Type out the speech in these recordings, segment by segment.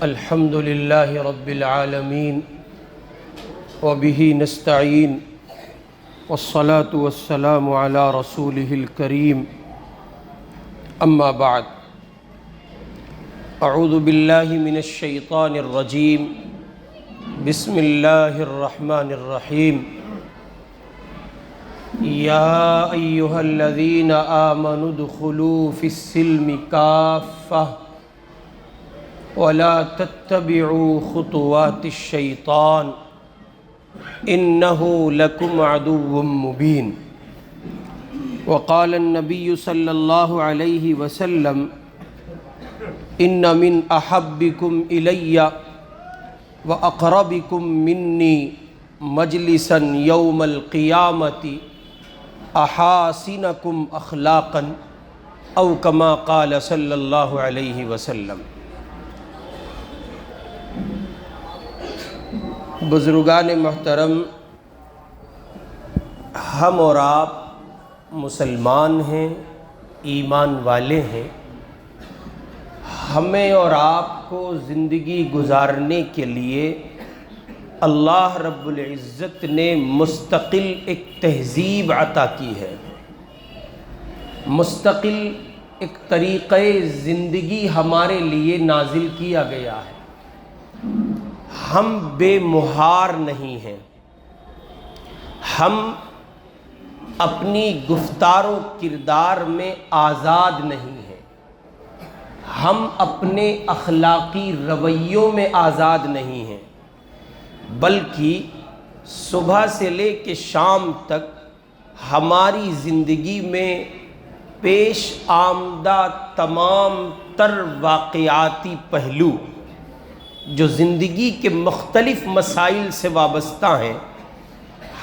الحمد لله رب العالمين وبه نستعين والصلاة والسلام على رسوله الكريم أما بعد أعوذ بالله من الشيطان الرجيم بسم الله الرحمن الرحيم يا أيها الذين آمنوا ادخلوا في السلم كافة ولا تتبعوا خطوات الشيطان إنه لكم عدو مبين وقال النبي صلى الله عليه وسلم إن من أحبكم إلي وأقربكم مني مجلسا يوم القيامة أحاسنكم أخلاقا أو كما قال صلی اللہ علیہ وسلم۔ بزرگان محترم، ہم اور آپ مسلمان ہیں، ایمان والے ہیں۔ ہمیں اور آپ کو زندگی گزارنے کے لیے اللہ رب العزت نے مستقل ایک تہذیب عطا کی ہے، مستقل ایک طریقہ زندگی ہمارے لیے نازل کیا گیا ہے۔ ہم بے مہار نہیں ہیں، ہم اپنی گفتار و کردار میں آزاد نہیں ہیں، ہم اپنے اخلاقی رویوں میں آزاد نہیں ہیں، بلکہ صبح سے لے کے شام تک ہماری زندگی میں پیش آمدہ تمام تر واقعاتی پہلو جو زندگی کے مختلف مسائل سے وابستہ ہیں،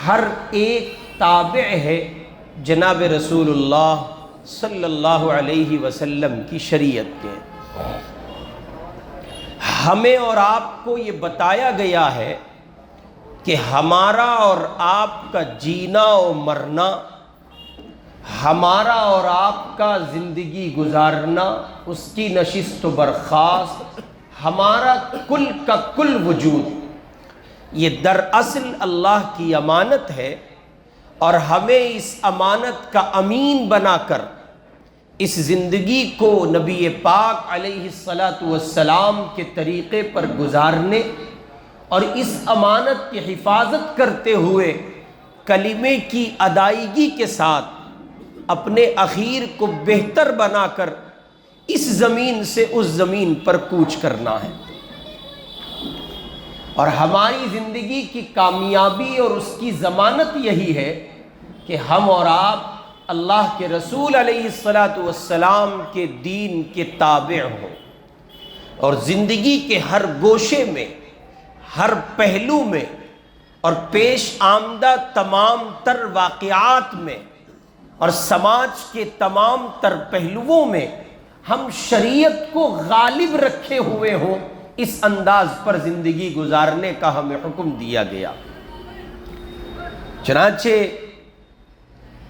ہر ایک تابع ہے جناب رسول اللہ صلی اللہ علیہ وسلم کی شریعت کے۔ ہمیں اور آپ کو یہ بتایا گیا ہے کہ ہمارا اور آپ کا جینا و مرنا، ہمارا اور آپ کا زندگی گزارنا، اس کی نشست و برخاست، ہمارا کل کا کل وجود، یہ دراصل اللہ کی امانت ہے، اور ہمیں اس امانت کا امین بنا کر اس زندگی کو نبی پاک علیہ السلام کے طریقے پر گزارنے اور اس امانت کی حفاظت کرتے ہوئے کلمے کی ادائیگی کے ساتھ اپنے اخیر کو بہتر بنا کر اس زمین سے اس زمین پر کوچ کرنا ہے۔ اور ہماری زندگی کی کامیابی اور اس کی ضمانت یہی ہے کہ ہم اور آپ اللہ کے رسول علیہ السلام کے دین کے تابع ہوں، اور زندگی کے ہر گوشے میں، ہر پہلو میں اور پیش آمدہ تمام تر واقعات میں اور سماج کے تمام تر پہلوؤں میں ہم شریعت کو غالب رکھے ہوئے ہوں، اس انداز پر زندگی گزارنے کا ہمیں حکم دیا گیا۔ چنانچہ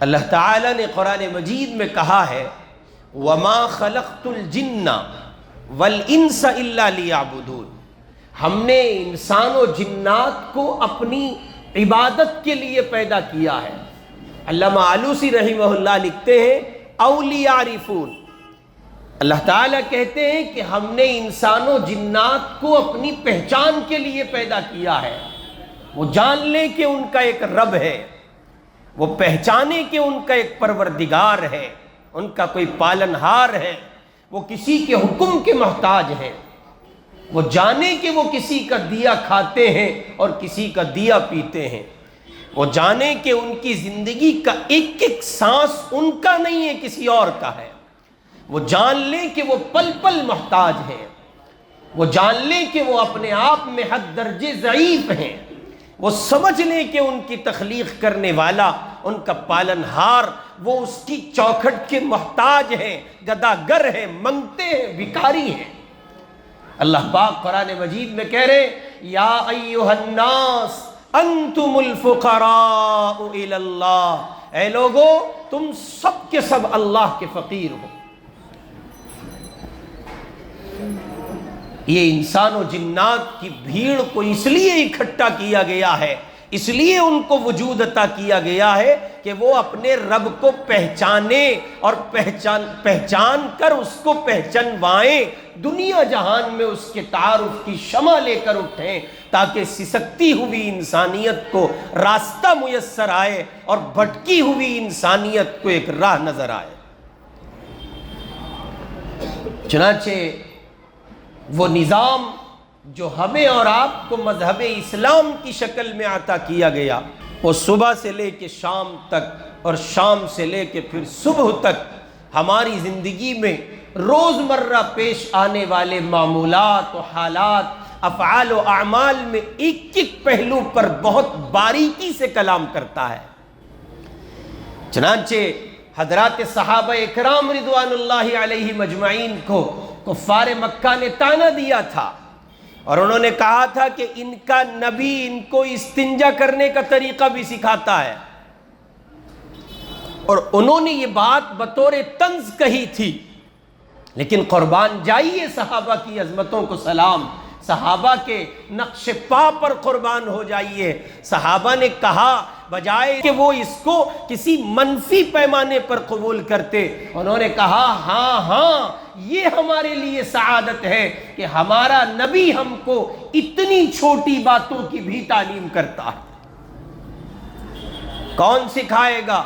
اللہ تعالیٰ نے قرآن مجید میں کہا ہے وَمَا خَلَقْتُ الْجِنَّ وَالْإِنسَ إِلَّا لِيَعْبُدُونَ، ہم نے انسان و جنات کو اپنی عبادت کے لیے پیدا کیا ہے۔ علامہ آلوسی رحمہ اللہ لکھتے ہیں اَوْ لِيَعْرِفُونَ، اللہ تعالیٰ کہتے ہیں کہ ہم نے انسان و جنات کو اپنی پہچان کے لیے پیدا کیا ہے، وہ جان لیں کہ ان کا ایک رب ہے، وہ پہچانے کہ ان کا ایک پروردگار ہے، ان کا کوئی پالنہار ہے، وہ کسی کے حکم کے محتاج ہیں، وہ جانے کہ وہ کسی کا دیا کھاتے ہیں اور کسی کا دیا پیتے ہیں، وہ جانے کہ ان کی زندگی کا ایک ایک سانس ان کا نہیں ہے، کسی اور کا ہے، وہ جان لیں کہ وہ پل پل محتاج ہیں، وہ جان لیں کہ وہ اپنے آپ میں حد درجے ضعیف ہیں، وہ سمجھ لیں کہ ان کی تخلیق کرنے والا، ان کا پالنہار، وہ اس کی چوکھٹ کے محتاج ہیں، گداگر ہیں، منگتے ہیں، بھکاری ہیں۔ اللہ پاک قرآن مجید میں کہہ رہے یا ایھا الناس انتم الفقراء الی اللہ، اے لوگو تم سب کے سب اللہ کے فقیر ہو۔ یہ انسان و جنات کی بھیڑ کو اس لیے اکٹھا کیا گیا ہے، اس لیے ان کو وجود عطا کیا گیا ہے کہ وہ اپنے رب کو پہچانے اور پہچان کر اس کو پہچانوائیں، دنیا جہان میں اس کے تعارف کی شمع لے کر اٹھیں، تاکہ سسکتی ہوئی انسانیت کو راستہ میسر آئے اور بھٹکی ہوئی انسانیت کو ایک راہ نظر آئے۔ چنانچہ وہ نظام جو ہمیں اور آپ کو مذہب اسلام کی شکل میں عطا کیا گیا، وہ صبح سے لے کے شام تک اور شام سے لے کے پھر صبح تک ہماری زندگی میں روزمرہ پیش آنے والے معمولات و حالات، افعال و اعمال میں ایک ایک پہلو پر بہت باریکی سے کلام کرتا ہے۔ چنانچہ حضرات صحابہ اکرام رضوان اللہ علیہ مجمعین کو کفار مکہ نے طعنہ دیا تھا، اور انہوں نے کہا تھا کہ ان کا نبی ان کو استنجا کرنے کا طریقہ بھی سکھاتا ہے، اور انہوں نے یہ بات بطور طنز کہی تھی۔ لیکن قربان جائیے صحابہ کی عظمتوں کو سلام، صحابہ کے نقش پا پر قربان ہو جائیے۔ صحابہ نے کہا، بجائے کہ وہ اس کو کسی منفی پیمانے پر قبول کرتے، انہوں نے کہا ہاں ہاں یہ ہمارے لیے سعادت ہے کہ ہمارا نبی ہم کو اتنی چھوٹی باتوں کی بھی تعلیم کرتا ہے۔ کون سکھائے گا،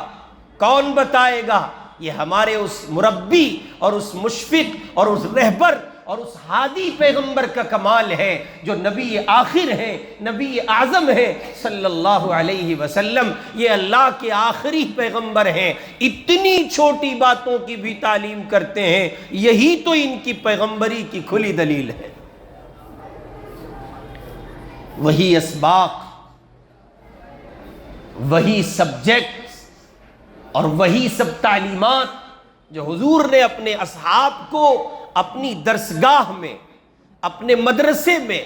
کون بتائے گا؟ یہ ہمارے اس مربی اور اس مشفق اور اس رہبر اور اس ہادی پیغمبر کا کمال ہے، جو نبی آخر ہے، نبی اعظم ہے صلی اللہ علیہ وسلم۔ یہ اللہ کے آخری پیغمبر ہیں، اتنی چھوٹی باتوں کی بھی تعلیم کرتے ہیں، یہی تو ان کی پیغمبری کی کھلی دلیل ہے۔ وہی اسباق، وہی سبجیکٹس اور وہی سب تعلیمات جو حضور نے اپنے اصحاب کو اپنی درسگاہ میں، اپنے مدرسے میں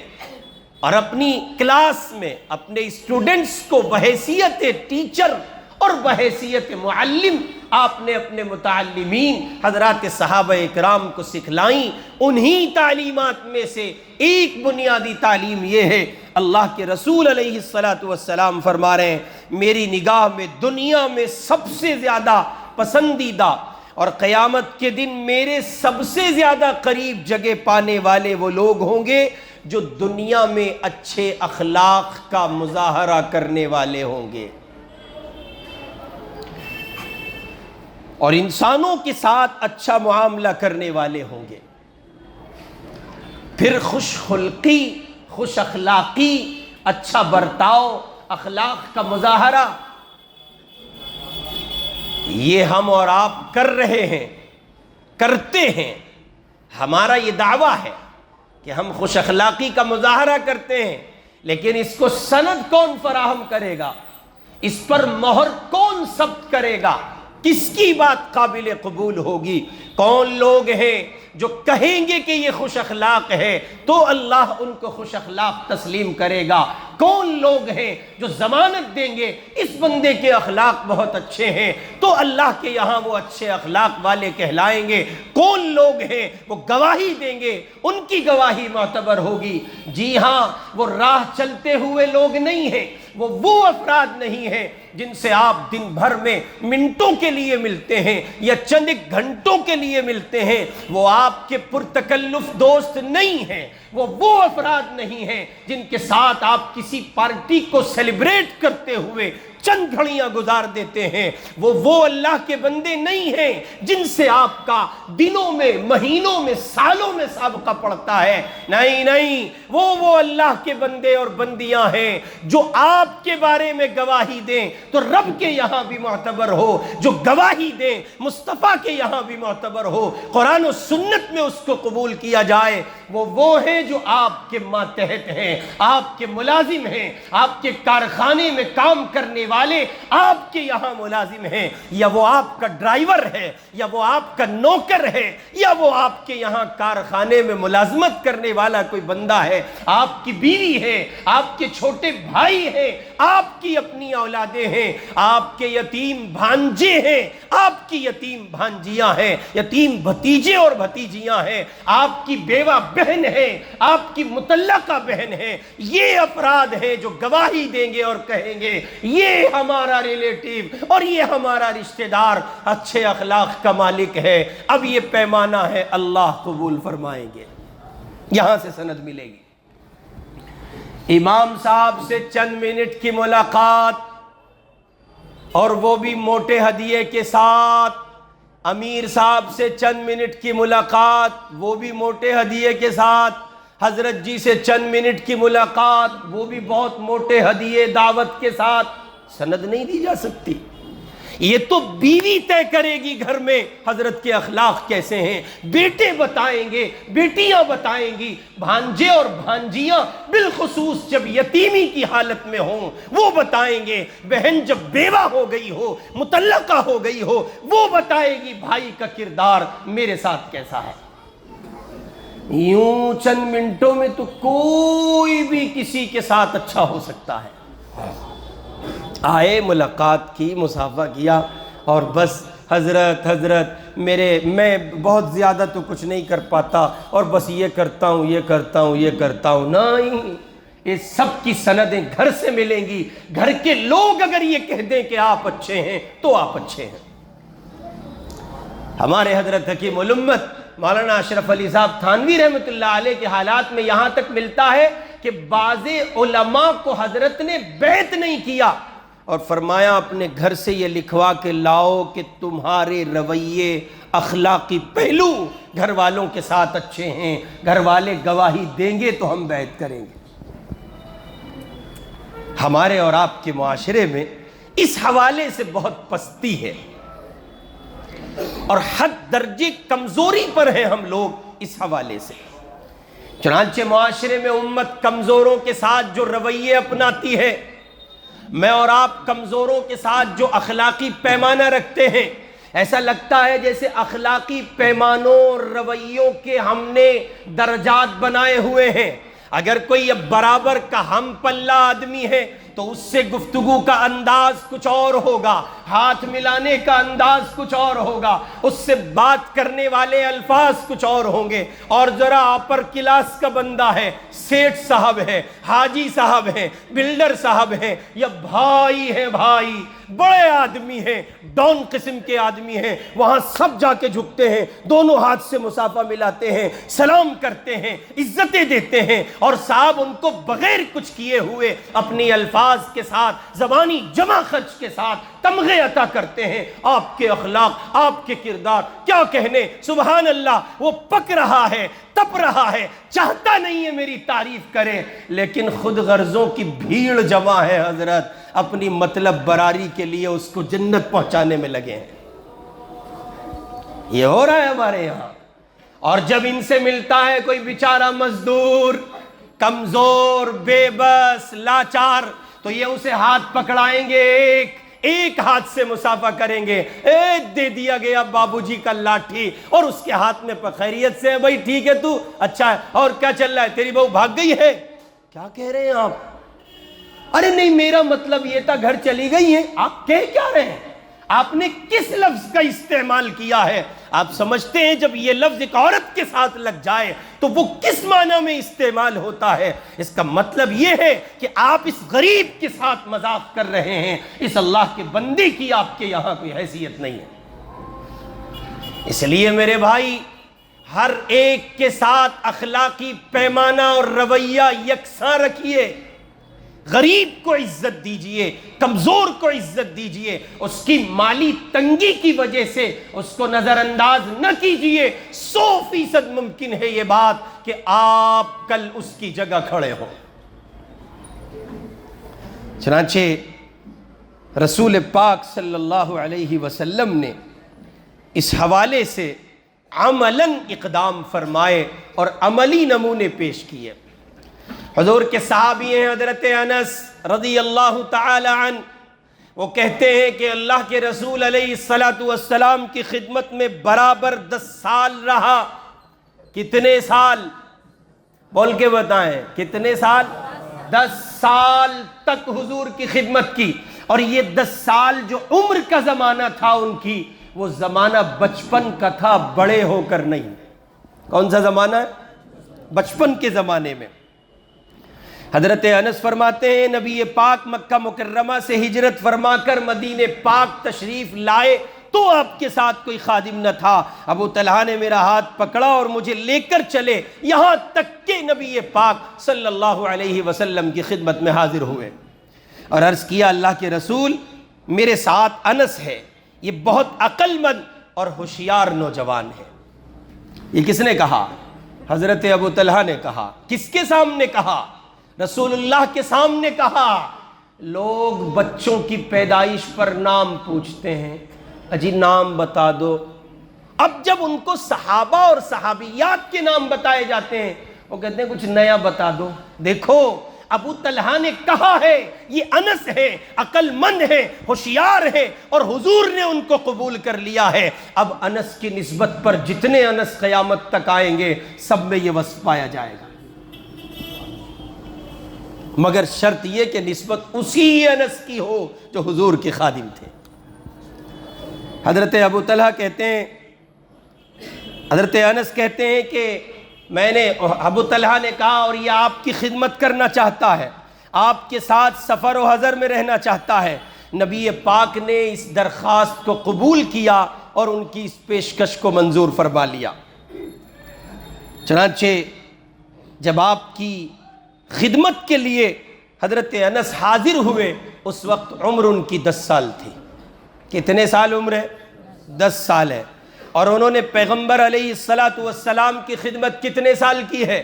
اور اپنی کلاس میں اپنے اسٹوڈنٹس کو بحیثیت ٹیچر اور بحیثیت معلم آپ نے اپنے متعلمین حضرات صحابہ اکرام کو سکھلائیں۔ انہی تعلیمات میں سے ایک بنیادی تعلیم یہ ہے، اللہ کے رسول علیہ السلام فرما رہے ہیں، میری نگاہ میں دنیا میں سب سے زیادہ پسندیدہ اور قیامت کے دن میرے سب سے زیادہ قریب جگہ پانے والے وہ لوگ ہوں گے جو دنیا میں اچھے اخلاق کا مظاہرہ کرنے والے ہوں گے اور انسانوں کے ساتھ اچھا معاملہ کرنے والے ہوں گے۔ پھر خوش خلقی، خوش اخلاقی، اچھا برتاؤ، اخلاق کا مظاہرہ، یہ ہم اور آپ کر رہے ہیں، کرتے ہیں۔ ہمارا یہ دعویٰ ہے کہ ہم خوش اخلاقی کا مظاہرہ کرتے ہیں، لیکن اس کو سند کون فراہم کرے گا؟ اس پر مہر کون ثبت کرے گا؟ کس کی بات قابل قبول ہوگی؟ کون لوگ ہیں جو کہیں گے کہ یہ خوش اخلاق ہے تو اللہ ان کو خوش اخلاق تسلیم کرے گا؟ کون لوگ ہیں جو ضمانت دیں گے اس بندے کے اخلاق بہت اچھے ہیں تو اللہ کے یہاں وہ اچھے اخلاق والے کہلائیں گے؟ کون لوگ ہیں وہ گواہی دیں گے، ان کی گواہی معتبر ہوگی؟ جی ہاں، وہ راہ چلتے ہوئے لوگ نہیں ہیں، وہ افراد نہیں ہیں جن سے آپ دن بھر میں منٹوں کے لیے ملتے ہیں یا چند گھنٹوں کے لیے ملتے ہیں، وہ آپ کے پرتکلف دوست نہیں ہیں، وہ افراد نہیں ہیں جن کے ساتھ آپ کسی پارٹی کو سیلیبریٹ کرتے ہوئے چند گھڑیاں گزار دیتے ہیں، وہ اللہ کے بندے نہیں ہیں جن سے آپ کا دنوں میں، مہینوں میں، سالوں میں سابقہ پڑتا ہے۔ نہیں، وہ اللہ کے بندے اور بندیاں ہیں جو آپ کے بارے میں گواہی دیں تو رب کے یہاں بھی معتبر ہو، جو گواہی دیں مصطفیٰ کے یہاں بھی معتبر ہو، قرآن و سنت میں اس کو قبول کیا جائے۔ وہ ہیں جو آپ کے ماتحت ہیں، آپ کے ملازم ہیں، آپ کے کارخانے میں کام کرنے والے آپ کے یہاں ملازم ہیں، یا وہ آپ کا ڈرائیور ہے، یا وہ آپ کا نوکر ہے، یا وہ آپ کے یہاں کارخانے میں ملازمت کرنے والا کوئی بندہ ہے، آپ کی بیوی ہے، آپ کے چھوٹے بھائی ہیں، آپ کی اپنی اولادیں ہیں، آپ کے یتیم بھانجے ہیں، آپ کی یتیم بھانجیاں ہیں، یتیم بھتیجے اور بھتیجیاں ہیں، آپ کی بیوہ بہن ہے، آپ کی مطلقہ بہن ہے، یہ افراد ہیں جو گواہی دیں گے اور کہیں گے یہ ہمارا ریلیٹیو اور یہ ہمارا رشتہ دار اچھے اخلاق کا مالک ہے۔ اب یہ پیمانہ ہے، اللہ قبول فرمائیں گے، یہاں سے سند ملے گی۔ امام صاحب سے چند منٹ کی ملاقات اور وہ بھی موٹے ہدیے کے ساتھ، امیر صاحب سے چند منٹ کی ملاقات وہ بھی موٹے ہدیے کے ساتھ، حضرت جی سے چند منٹ کی ملاقات وہ بھی بہت موٹے ہدیے دعوت کے ساتھ، سند نہیں دی جا سکتی۔ یہ تو بیوی طے کرے گی گھر میں حضرت کے اخلاق کیسے ہیں، بیٹے بتائیں گے، بیٹیاں بتائیں گی، بھانجے اور بھانجیاں بالخصوص جب یتیمی کی حالت میں ہوں وہ بتائیں گے، بہن جب بیوہ ہو گئی ہو، مطلقہ ہو گئی ہو، وہ بتائے گی بھائی کا کردار میرے ساتھ کیسا ہے۔ یوں چند منٹوں میں تو کوئی بھی کسی کے ساتھ اچھا ہو سکتا ہے۔ آئے، ملاقات کی، مصافحہ کیا، اور بس حضرت میں بہت زیادہ تو کچھ نہیں کر پاتا اور بس یہ کرتا ہوں یہ کرتا ہوں یہ کرتا ہوں، نہیں، یہ سب کی سندیں گھر سے ملیں گی۔ گھر کے لوگ اگر یہ کہہ دیں کہ آپ اچھے ہیں تو آپ اچھے ہیں۔ ہمارے حضرت حکیم الامت مولانا اشرف علی صاحب تھانوی رحمۃ اللہ علیہ کے حالات میں یہاں تک ملتا ہے کہ بعض علماء کو حضرت نے بیعت نہیں کیا اور فرمایا اپنے گھر سے یہ لکھوا کے لاؤ کہ تمہارے رویے، اخلاقی پہلو گھر والوں کے ساتھ اچھے ہیں، گھر والے گواہی دیں گے تو ہم بیعت کریں گے۔ ہمارے اور آپ کے معاشرے میں اس حوالے سے بہت پستی ہے اور حد درجے کمزوری پر ہیں ہم لوگ اس حوالے سے۔ چنانچہ معاشرے میں امت کمزوروں کے ساتھ جو رویے اپناتی ہے، میں اور آپ کمزوروں کے ساتھ جو اخلاقی پیمانہ رکھتے ہیں، ایسا لگتا ہے جیسے اخلاقی پیمانوں رویوں کے ہم نے درجات بنائے ہوئے ہیں۔ اگر کوئی برابر کا ہم پلہ آدمی ہے تو اس سے گفتگو کا انداز کچھ اور ہوگا، ہاتھ ملانے کا انداز کچھ اور ہوگا، اس سے بات کرنے والے الفاظ کچھ اور ہوں گے۔ اور ذرا اپر کلاس کا بندہ ہے، سیٹھ صاحب ہے، حاجی صاحب ہیں، بلڈر صاحب ہیں، یا بھائی ہیں، بھائی بڑے آدمی ہیں، ڈون قسم کے آدمی ہیں، وہاں سب جا کے جھکتے ہیں، دونوں ہاتھ سے مصافحہ ملاتے ہیں، سلام کرتے ہیں، عزتیں دیتے ہیں، اور صاحب ان کو بغیر کچھ کیے ہوئے اپنی الفاظ کے ساتھ، زبانی جمع خرچ کے ساتھ تمغے عطا کرتے ہیں۔ آپ کے اخلاق، آپ کے کردار کیا کہنے، سبحان اللہ، وہ پک رہا ہے، تپ رہا ہے، چاہتا نہیں ہے میری تعریف کرے، لیکن خود غرضوں کی بھیڑ جمع ہے حضرت، اپنی مطلب براری کے لیے اس کو جنت پہنچانے میں لگے ہیں۔ یہ ہو رہا ہے ہمارے یہاں۔ اور جب ان سے ملتا ہے کوئی بیچارہ مزدور، کمزور، بے بس، لاچار، تو یہ اسے ہاتھ پکڑائیں گے، ایک ہاتھ سے مصافحہ کریں گے، دے دیا گیا بابو جی کا لاٹھی، اور اس کے ہاتھ میں خیریت سے ہے بھائی، ٹھیک ہے تو اچھا ہے، اور کیا چل رہا ہے، تیری بہو بھاگ گئی ہے، کیا کہہ رہے ہیں آپ؟ ارے نہیں، میرا مطلب یہ تھا گھر چلی گئی ہیں۔ آپ کہہ کیا رہے ہیں؟ آپ نے کس لفظ کا استعمال کیا ہے؟ آپ سمجھتے ہیں جب یہ لفظ ایک عورت کے ساتھ لگ جائے تو وہ کس معنی میں استعمال ہوتا ہے؟ اس کا مطلب یہ ہے کہ آپ اس غریب کے ساتھ مذاق کر رہے ہیں، اس اللہ کے بندے کی آپ کے یہاں کوئی حیثیت نہیں ہے۔ اس لیے میرے بھائی، ہر ایک کے ساتھ اخلاقی پیمانہ اور رویہ یکساں رکھیے۔ غریب کو عزت دیجئے، کمزور کو عزت دیجئے، اس کی مالی تنگی کی وجہ سے اس کو نظر انداز نہ کیجئے۔ 100% ممکن ہے یہ بات کہ آپ کل اس کی جگہ کھڑے ہوں۔ چنانچہ رسول پاک صلی اللہ علیہ وسلم نے اس حوالے سے عملاً اقدام فرمائے اور عملی نمونے پیش کیے۔ حضور کے صحابی ہیں حضرت انس رضی اللہ تعالی عنہ، وہ کہتے ہیں کہ اللہ کے رسول علیہ الصلاۃ والسلام کی خدمت میں برابر 10 سال رہا۔ کتنے سال؟ بول کے بتائیں، کتنے سال؟ 10 سال تک حضور کی خدمت کی۔ اور یہ 10 سال جو عمر کا زمانہ تھا ان کی، وہ زمانہ بچپن کا تھا، بڑے ہو کر نہیں۔ کون سا زمانہ ہے؟ بچپن کے زمانے میں۔ حضرت انس فرماتے ہیں نبی پاک مکہ مکرمہ سے ہجرت فرما کر مدینہ پاک تشریف لائے تو آپ کے ساتھ کوئی خادم نہ تھا۔ ابو طلحہ نے میرا ہاتھ پکڑا اور مجھے لے کر چلے، یہاں تک کہ نبی پاک صلی اللہ علیہ وسلم کی خدمت میں حاضر ہوئے اور عرض کیا اللہ کے رسول، میرے ساتھ انس ہے، یہ بہت عقل مند اور ہوشیار نوجوان ہے۔ یہ کس نے کہا؟ حضرت ابو طلحہ نے کہا۔ کس کے سامنے کہا؟ رسول اللہ کے سامنے کہا۔ لوگ بچوں کی پیدائش پر نام پوچھتے ہیں، اجی نام بتا دو۔ اب جب ان کو صحابہ اور صحابیات کے نام بتائے جاتے ہیں، وہ کہتے ہیں کچھ نیا بتا دو۔ دیکھو ابو طلحہ نے کہا ہے یہ انس ہے، عقل مند ہے، ہوشیار ہے، اور حضور نے ان کو قبول کر لیا ہے۔ اب انس کی نسبت پر جتنے انس قیامت تک آئیں گے سب میں یہ وصف پایا جائے گا، مگر شرط یہ کہ نسبت اسی انس کی ہو جو حضور کے خادم تھے۔ حضرت ابو طلحہ کہتے ہیں، حضرت انس کہتے ہیں کہ میں نے، ابو طلحہ نے کہا، اور یہ آپ کی خدمت کرنا چاہتا ہے، آپ کے ساتھ سفر و حضر میں رہنا چاہتا ہے۔ نبی پاک نے اس درخواست کو قبول کیا اور ان کی اس پیشکش کو منظور فرما لیا۔ چنانچہ جب آپ کی خدمت کے لیے حضرت انس حاضر ہوئے، اس وقت عمر ان کی 10 سال تھی۔ کتنے سال عمر ہے؟ 10 سال ہے۔ اور انہوں نے پیغمبر علیہ الصلاۃ والسلام کی خدمت کتنے سال کی ہے؟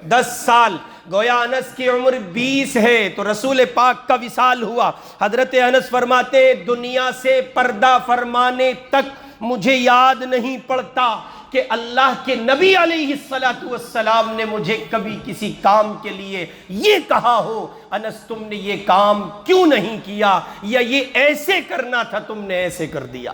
10 سال۔ گویا انس کی عمر 20 ہے تو رسول پاک کا وصال ہوا۔ حضرت انس فرماتے ہیں دنیا سے پردہ فرمانے تک مجھے یاد نہیں پڑتا کہ اللہ کے نبی علیہ الصلاۃ والسلام نے مجھے کبھی کسی کام کے لیے یہ کہا ہو انس تم نے یہ کام کیوں نہیں کیا، یا یہ ایسے کرنا تھا تم نے ایسے کر دیا۔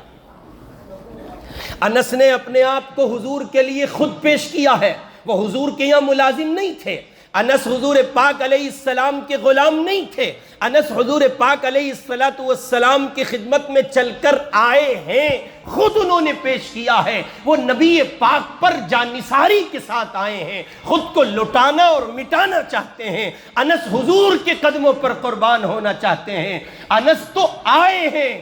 انس نے اپنے آپ کو حضور کے لیے خود پیش کیا ہے، وہ حضور کے یہاں ملازم نہیں تھے۔ انس حضور پاک علیہ السلام کے غلام نہیں تھے۔ انس حضور پاک علیہ الصلاۃ والسلام کی خدمت میں چل کر آئے ہیں، خود انہوں نے پیش کیا ہے۔ وہ نبی پاک پر جانثاری کے ساتھ آئے ہیں، خود کو لٹانا اور مٹانا چاہتے ہیں۔ انس حضور کے قدموں پر قربان ہونا چاہتے ہیں۔ انس تو آئے ہیں،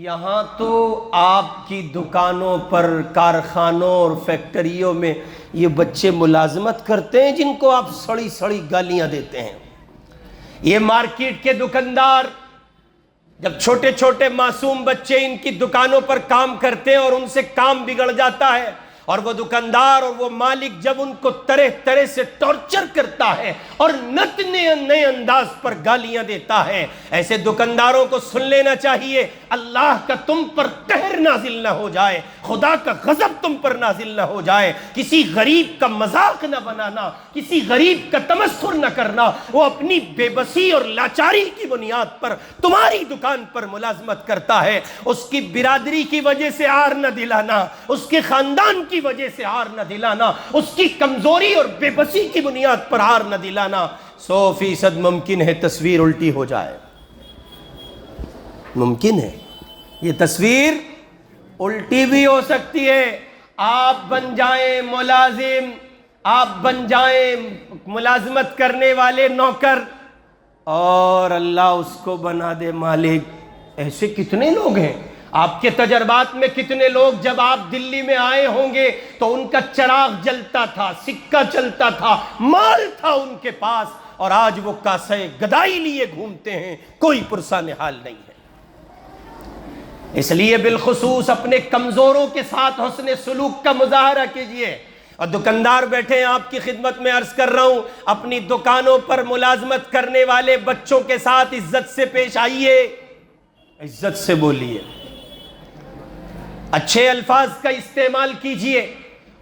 یہاں تو آپ کی دکانوں پر، کارخانوں اور فیکٹریوں میں یہ بچے ملازمت کرتے ہیں جن کو آپ سڑی سڑی گالیاں دیتے ہیں۔ یہ مارکیٹ کے دکاندار جب چھوٹے چھوٹے معصوم بچے ان کی دکانوں پر کام کرتے ہیں اور ان سے کام بگڑ جاتا ہے، اور وہ دکاندار اور وہ مالک جب ان کو طرح طرح سے ٹارچر کرتا ہے اور نئے انداز پر گالیاں دیتا ہے، ایسے دکانداروں کو سن لینا چاہیے اللہ کا تم پر قہر نازل نہ ہو جائے، خدا کا غضب تم پر نازل نہ ہو جائے۔ کسی غریب کا مذاق نہ بنانا، کسی غریب کا تمسخر نہ کرنا، وہ اپنی بے بسی اور لاچاری کی بنیاد پر تمہاری دکان پر ملازمت کرتا ہے، اس کی برادری کی وجہ سے عار نہ دلانا، اس کے خاندان کی وجہ سے عار نہ دلانا، اس کی کمزوری اور بے بسی کی بنیاد پر عار نہ دلانا۔ 100% ممکن ہے تصویر الٹی ہو جائے، ممکن ہے یہ تصویر الٹی بھی ہو سکتی ہے۔ آپ بن جائیں ملازم، آپ بن جائیں ملازمت کرنے والے نوکر، اور اللہ اس کو بنا دے مالک۔ ایسے کتنے لوگ ہیں آپ کے تجربات میں؟ کتنے لوگ جب آپ دلی میں آئے ہوں گے تو ان کا چراغ جلتا تھا، سکہ چلتا تھا، مال تھا ان کے پاس، اور آج وہ کاسے گدائی لیے گھومتے ہیں، کوئی پرسان حال نہیں ہے۔ اس لیے بالخصوص اپنے کمزوروں کے ساتھ حسن سلوک کا مظاہرہ کیجئے۔ اور دکاندار بیٹھے ہیں آپ کی خدمت میں عرض کر رہا ہوں، اپنی دکانوں پر ملازمت کرنے والے بچوں کے ساتھ عزت سے پیش آئیے، عزت سے بولیے، اچھے الفاظ کا استعمال کیجئے،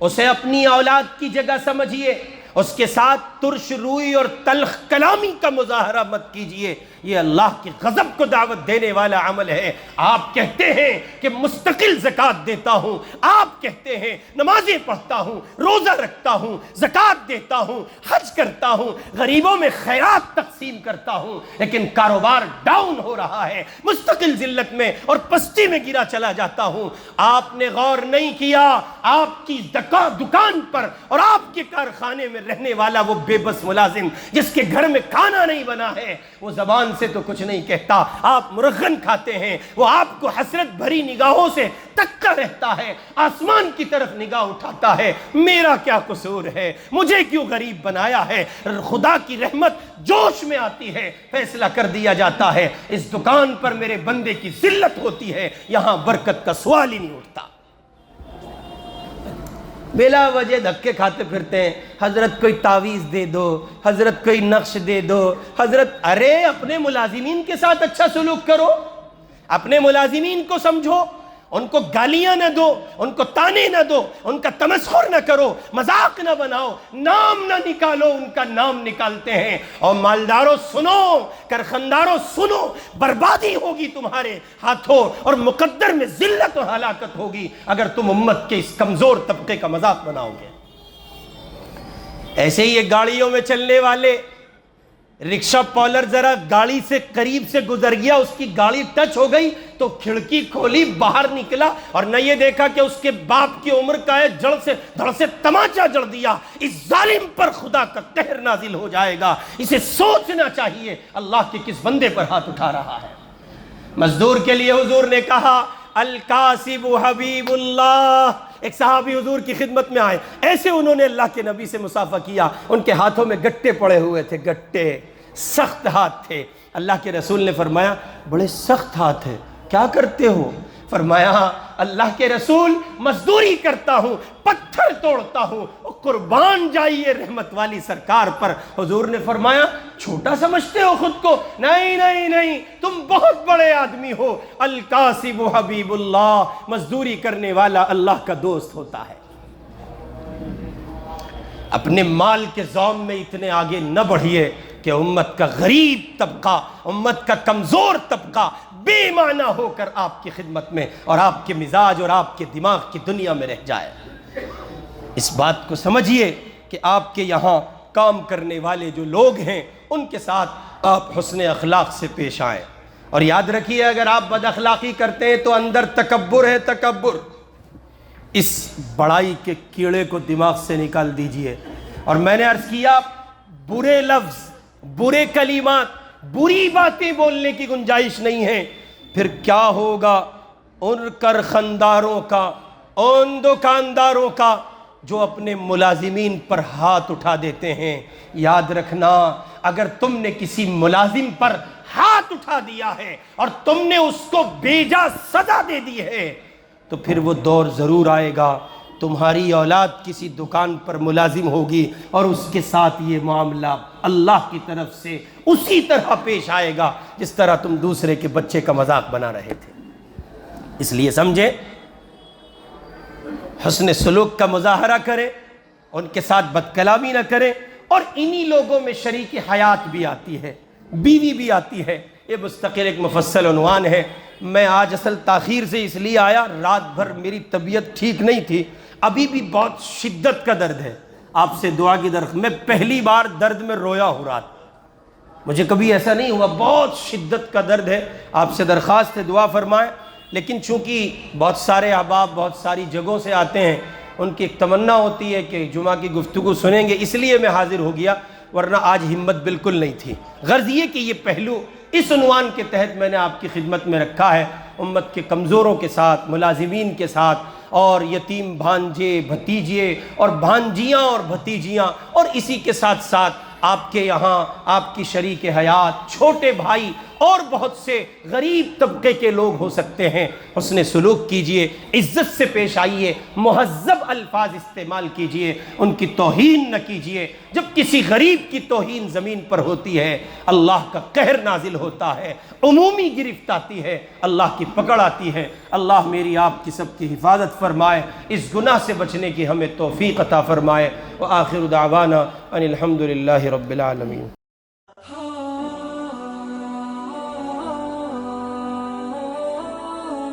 اسے اپنی اولاد کی جگہ سمجھیے، اس کے ساتھ ترش روئی اور تلخ کلامی کا مظاہرہ مت کیجئے۔ یہ اللہ کی غضب کو دعوت دینے والا عمل ہے۔ آپ کہتے ہیں کہ مستقل زکوٰۃ دیتا ہوں، آپ کہتے ہیں نمازیں پڑھتا ہوں، روزہ رکھتا ہوں، زکوٰۃ دیتا ہوں، حج کرتا ہوں، غریبوں میں خیرات تقسیم کرتا ہوں، لیکن کاروبار ڈاؤن ہو رہا ہے، مستقل ذلت میں اور پستی میں گرا چلا جاتا ہوں۔ آپ نے غور نہیں کیا، آپ کی دکان پر اور آپ کے کارخانے میں رہنے والا وہ بے بس ملازم جس کے گھر میں کھانا نہیں بنا ہے، وہ زبان سے تو کچھ نہیں کہتا، آپ مرغن کھاتے ہیں، وہ آپ کو حسرت بھری نگاہوں سے تکتا رہتا ہے، آسمان کی طرف نگاہ اٹھاتا ہے، میرا کیا قصور ہے، مجھے کیوں غریب بنایا ہے؟ خدا کی رحمت جوش میں آتی ہے، فیصلہ کر دیا جاتا ہے اس دکان پر میرے بندے کی ذلت ہوتی ہے، یہاں برکت کا سوال ہی نہیں اٹھتا۔ بلا وجہ دھکے کھاتے پھرتے ہیں، حضرت کوئی تعویذ دے دو، حضرت کوئی نقش دے دو، حضرت ارے اپنے ملازمین کے ساتھ اچھا سلوک کرو، اپنے ملازمین کو سمجھو، ان کو گالیاں نہ دو، ان کو تانے نہ دو، ان کا تمسخر نہ کرو، مذاق نہ بناؤ، نام نہ نکالو، ان کا نام نکالتے ہیں۔ اور مالداروں سنو، کارخانداروں سنو، بربادی ہوگی تمہارے ہاتھوں اور مقدر میں ذلت اور ہلاکت ہوگی اگر تم امت کے اس کمزور طبقے کا مذاق بناؤ گے۔ ایسے ہی یہ گاڑیوں میں چلنے والے رکشہ پولر ذرا گاڑی سے قریب سے گزر گیا، اس کی گاڑی ٹچ ہو گئی تو کھڑکی کھولی، باہر نکلا اور نہ یہ دیکھا کہ اس کے باپ کی عمر کا ہے، دھڑ سے تماچا جڑ دیا۔ اس ظالم پر خدا کا قہر نازل ہو جائے گا، اسے سوچنا چاہیے اللہ کے کس بندے پر ہاتھ اٹھا رہا ہے۔ مزدور کے لیے حضور نے کہا الکاسب حبیب اللہ۔ ایک صحابی حضور کی خدمت میں آئے، ایسے انہوں نے اللہ کے نبی سے مصافحہ کیا، ان کے ہاتھوں میں گٹے پڑے ہوئے تھے، گٹے، سخت ہاتھ تھے۔ اللہ کے رسول نے فرمایا بڑے سخت ہاتھ ہیں، کیا کرتے ہو؟ فرمایا اللہ کے رسول مزدوری کرتا ہوں، پتھر توڑتا ہوں۔ قربان جائیے رحمت والی سرکار پر۔ حضور نے فرمایا چھوٹا سمجھتے ہو خود کو؟ نہیں نہیں نہیں، تم بہت بڑے آدمی ہو۔ الکاسب حبیب اللہ، مزدوری کرنے والا اللہ کا دوست ہوتا ہے۔ اپنے مال کے ذوم میں اتنے آگے نہ بڑھیے کہ امت کا غریب طبقہ، امت کا کمزور طبقہ بے معنی ہو کر آپ کی خدمت میں اور آپ کے مزاج اور آپ کے دماغ کی دنیا میں رہ جائے۔ اس بات کو سمجھیے کہ آپ کے یہاں کام کرنے والے جو لوگ ہیں ان کے ساتھ آپ حسن اخلاق سے پیش آئیں، اور یاد رکھیے اگر آپ بد اخلاقی کرتے ہیں تو اندر تکبر ہے، تکبر۔ اس بڑائی کے کیڑے کو دماغ سے نکال دیجئے۔ اور میں نے عرض کیا برے لفظ، برے کلمات، بری باتیں بولنے کی گنجائش نہیں ہے۔ پھر کیا ہوگا ان کارخانداروں کا، ان دکانداروں کا جو اپنے ملازمین پر ہاتھ اٹھا دیتے ہیں۔ یاد رکھنا اگر تم نے کسی ملازم پر ہاتھ اٹھا دیا ہے اور تم نے اس کو بیجا سزا دے دی ہے تو پھر وہ دور ضرور آئے گا، تمہاری اولاد کسی دکان پر ملازم ہوگی اور اس کے ساتھ یہ معاملہ اللہ کی طرف سے اسی طرح پیش آئے گا جس طرح تم دوسرے کے بچے کا مذاق بنا رہے تھے۔ اس لیے سمجھیں، حسن سلوک کا مظاہرہ کریں، ان کے ساتھ بد کلامی نہ کریں، اور انہی لوگوں میں شریک حیات بھی آتی ہے، بیوی بھی آتی ہے۔ یہ مستقل ایک مفصل عنوان ہے۔ میں آج اصل تاخیر سے اس لیے آیا، رات بھر میری طبیعت ٹھیک نہیں تھی، ابھی بھی بہت شدت کا درد ہے۔ آپ سے دعا کی درخواست، میں پہلی بار درد میں رویا ہوں رات، مجھے کبھی ایسا نہیں ہوا، بہت شدت کا درد ہے۔ آپ سے درخواست ہے دعا فرمائیں۔ لیکن چونکہ بہت سارے احباب بہت ساری جگہوں سے آتے ہیں، ان کی ایک تمنا ہوتی ہے کہ جمعہ کی گفتگو سنیں گے، اس لیے میں حاضر ہو گیا، ورنہ آج ہمت بالکل نہیں تھی۔ غرض یہ کہ یہ پہلو اس عنوان کے تحت میں نے آپ کی خدمت میں رکھا ہے، امت کے کمزوروں کے ساتھ، ملازمین کے ساتھ، اور یتیم بھانجے، بھتیجے اور بھانجیاں اور بھتیجیاں، اور اسی کے ساتھ ساتھ آپ کے یہاں آپ کی شریک حیات، چھوٹے بھائی اور بہت سے غریب طبقے کے لوگ ہو سکتے ہیں۔ حسن سلوک کیجئے، عزت سے پیش آئیے، مہذب الفاظ استعمال کیجئے، ان کی توہین نہ کیجئے۔ جب کسی غریب کی توہین زمین پر ہوتی ہے اللہ کا قہر نازل ہوتا ہے، عمومی گرفت آتی ہے، اللہ کی پکڑ آتی ہے۔ اللہ میری آپ کی سب کی حفاظت فرمائے، اس گناہ سے بچنے کی ہمیں توفیق عطا فرمائے۔ وآخر دعوانا ان الحمد للہ رب العالمین۔